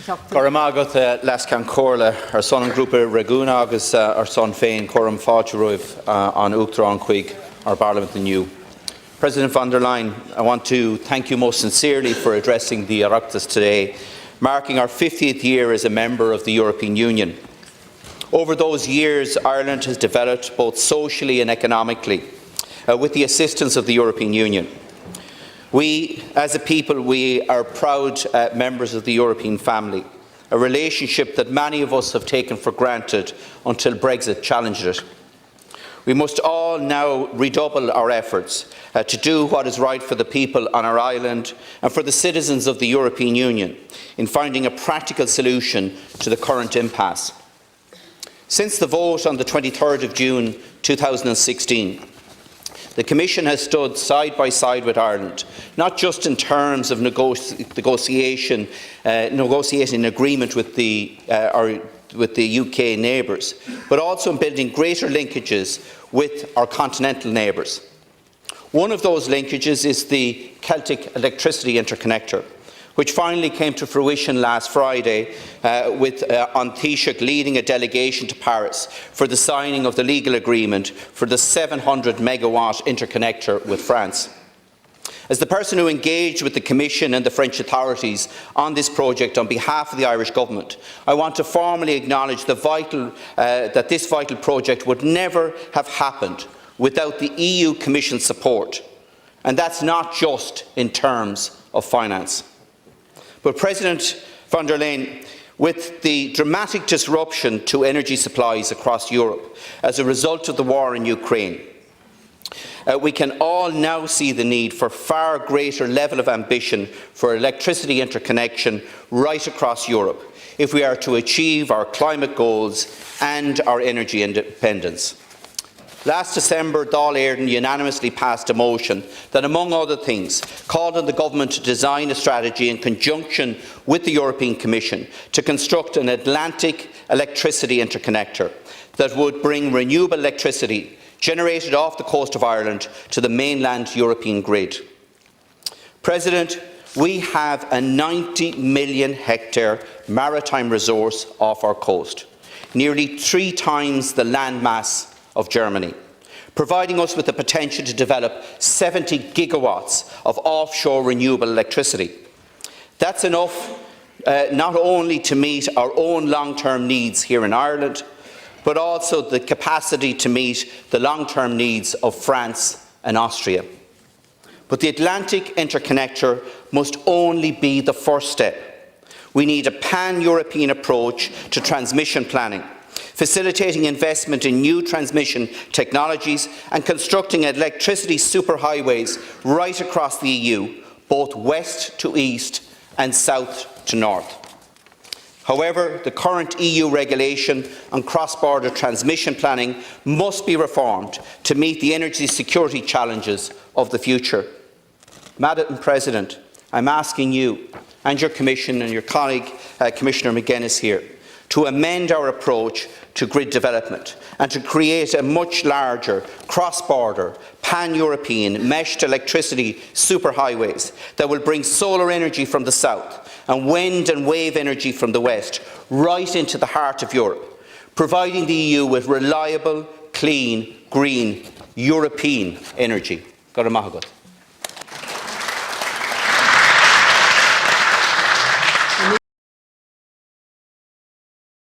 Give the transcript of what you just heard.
Goramagat Lascan Corla, our son and group Reguna, agus our son Fain, Coram Fátiruiv on Uachtra Quig, our Parliament the New. President von der Leyen, I want to thank you most sincerely for addressing the Oireachtas today, marking our 50th year as a member of the European Union. Over those years, Ireland has developed both socially and economically with the assistance of the European Union. We, as a people, we are proud members of the European family, a relationship that many of us have taken for granted until Brexit challenged it. We must all now redouble our efforts to do what is right for the people on our island and for the citizens of the European Union in finding a practical solution to the current impasse. Since the vote on the 23rd of June 2016, the Commission has stood side by side with Ireland, not just in terms of negotiating agreement with the UK neighbours, but also in building greater linkages with our continental neighbours. One of those linkages is the Celtic electricity interconnector, which finally came to fruition last Friday with An Taoiseach leading a delegation to Paris for the signing of the legal agreement for the 700 megawatt interconnector with France. As the person who engaged with the Commission and the French authorities on this project on behalf of the Irish Government, I want to formally acknowledge that this vital project would never have happened without the EU Commission support, and that's not just in terms of finance. But President von der Leyen, with the dramatic disruption to energy supplies across Europe as a result of the war in Ukraine, we can all now see the need for far greater level of ambition for electricity interconnection right across Europe if we are to achieve our climate goals and our energy independence. Last December, Dáil Éireann unanimously passed a motion that, among other things, called on the Government to design a strategy in conjunction with the European Commission to construct an Atlantic electricity interconnector that would bring renewable electricity generated off the coast of Ireland to the mainland European grid. President, we have a 90 million hectare maritime resource off our coast, nearly 3 times the landmass of Germany, providing us with the potential to develop 70 gigawatts of offshore renewable electricity. That's enough not only to meet our own long-term needs here in Ireland, but also the capacity to meet the long-term needs of France and Austria. But the Atlantic interconnector must only be the first step. We need a pan-European approach to transmission planning, facilitating investment in new transmission technologies and constructing electricity superhighways right across the EU, both west to east and south to north. However, the current EU regulation on cross-border transmission planning must be reformed to meet the energy security challenges of the future. Madam President, I'm asking you and your Commission and your colleague, Commissioner McGuinness here, to amend our approach to grid development and to create a much larger, cross-border, pan-European meshed electricity superhighways that will bring solar energy from the south and wind and wave energy from the west right into the heart of Europe, providing the EU with reliable, clean, green, European energy. Goramagat.